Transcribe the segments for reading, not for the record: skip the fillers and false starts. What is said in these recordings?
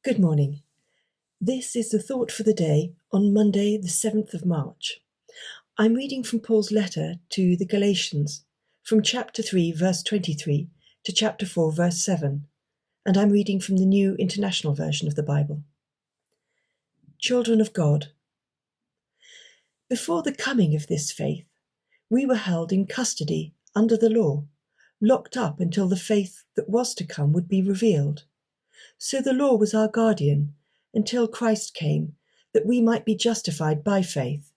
Good morning. This is the thought for the day on Monday, the 7th of March. I'm reading from Paul's letter to the Galatians, from chapter 3, verse 23 to chapter 4, verse 7, and I'm reading from the New International Version of the Bible. Children of God, before the coming of this faith, we were held in custody under the law, locked up until the faith that was to come would be revealed. So the law was our guardian until Christ came, that we might be justified by faith.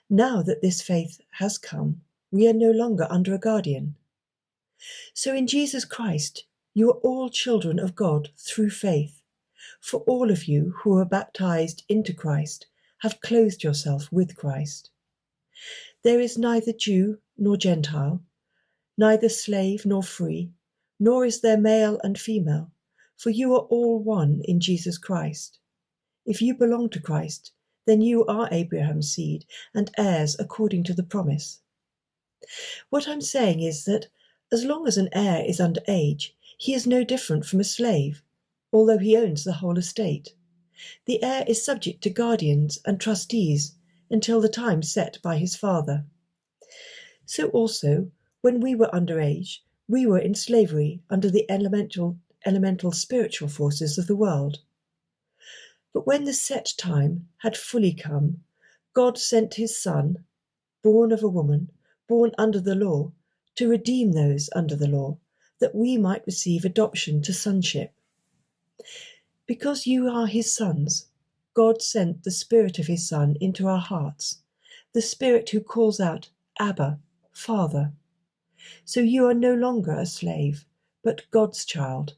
Now that this faith has come, we are no longer under a guardian. So in Jesus Christ, you are all children of God through faith. For all of you who are baptized into Christ have clothed yourself with Christ. There is neither Jew nor Gentile, neither slave nor free, nor is there male and female, for you are all one in Jesus Christ. If you belong to Christ, then you are Abraham's seed and heirs according to the promise. What I'm saying is that as long as an heir is under age, he is no different from a slave, although he owns the whole estate. The heir is subject to guardians and trustees until the time set by his father. So also, when we were under age, we were in slavery under the elemental spiritual forces of the world. But when the set time had fully come, God sent his Son, born of a woman, born under the law, to redeem those under the law, that we might receive adoption to sonship. Because you are his sons, God sent the Spirit of his Son into our hearts, the Spirit who calls out, Abba, Father. So you are no longer a slave, but God's child.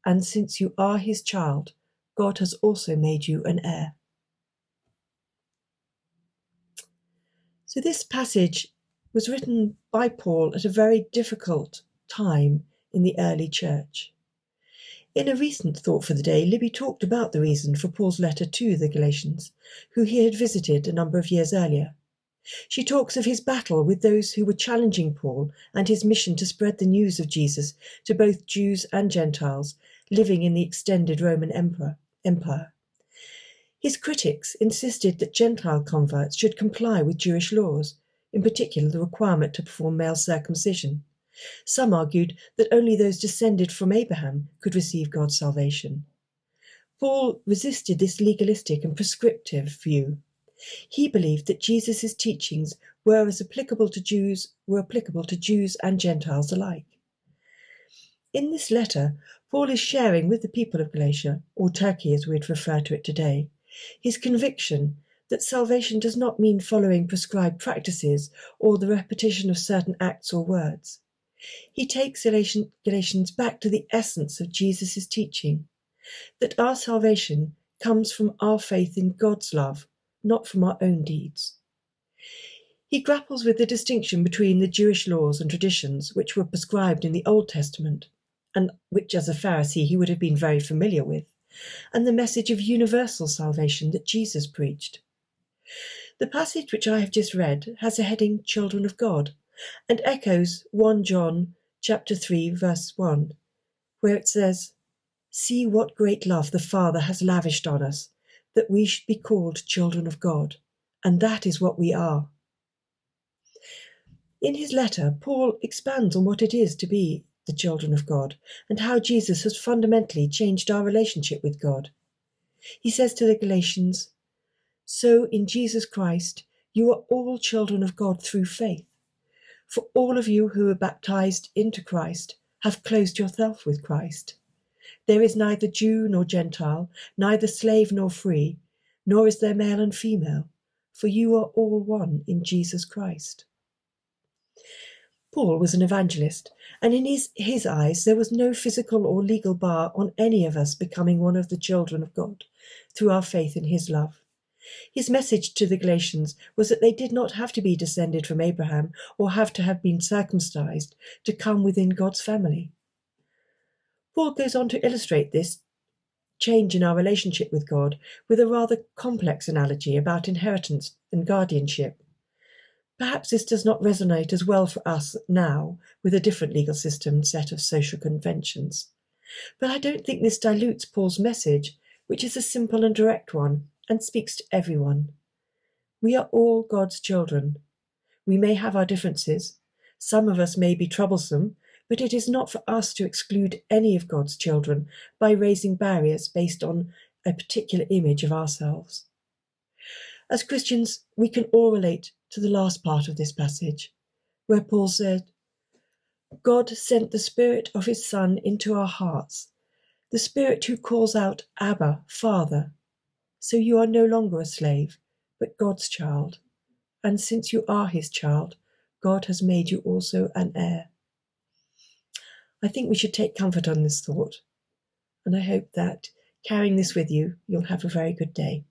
And since you are his child, God has also made you an heir. So this passage was written by Paul at a very difficult time in the early church. In a recent thought for the day, Libby talked about the reason for Paul's letter to the Galatians, who he had visited a number of years earlier. She talks of his battle with those who were challenging Paul and his mission to spread the news of Jesus to both Jews and Gentiles living in the extended Roman Empire. His critics insisted that Gentile converts should comply with Jewish laws, in particular the requirement to perform male circumcision. Some argued that only those descended from Abraham could receive God's salvation. Paul resisted this legalistic and prescriptive view. He believed that Jesus' teachings were applicable to Jews and Gentiles alike. In this letter, Paul is sharing with the people of Galatia, or Turkey as we'd refer to it today, his conviction that salvation does not mean following prescribed practices or the repetition of certain acts or words. He takes Galatians back to the essence of Jesus' teaching, that our salvation comes from our faith in God's love, not from our own deeds. He grapples with the distinction between the Jewish laws and traditions which were prescribed in the Old Testament, and which as a Pharisee he would have been very familiar with, and the message of universal salvation that Jesus preached. The passage which I have just read has a heading Children of God, and echoes 1 John chapter 3 verse 1, where it says, See what great love the Father has lavished on us, that we should be called children of God, and that is what we are. In his letter, Paul expands on what it is to be the children of God, and how Jesus has fundamentally changed our relationship with God. He says to the Galatians, So in Jesus Christ, you are all children of God through faith. For all of you who are baptized into Christ have clothed yourself with Christ. There is neither Jew nor Gentile, neither slave nor free, nor is there male and female, for you are all one in Jesus Christ. Paul was an evangelist, and in his eyes there was no physical or legal bar on any of us becoming one of the children of God through our faith in his love. His message to the Galatians was that they did not have to be descended from Abraham or have to have been circumcised to come within God's family. Paul goes on to illustrate this change in our relationship with God with a rather complex analogy about inheritance and guardianship. Perhaps this does not resonate as well for us now with a different legal system and set of social conventions. But I don't think this dilutes Paul's message which is a simple and direct one and speaks to everyone. We are all God's children. We may have our differences. Some of us may be troublesome, but it is not for us to exclude any of God's children by raising barriers based on a particular image of ourselves. As Christians, we can all relate to the last part of this passage, where Paul said, God sent the Spirit of his Son into our hearts, the Spirit who calls out, Abba, Father. So you are no longer a slave, but God's child. And since you are his child, God has made you also an heir. I think we should take comfort on this thought, and I hope that carrying this with you, you'll have a very good day.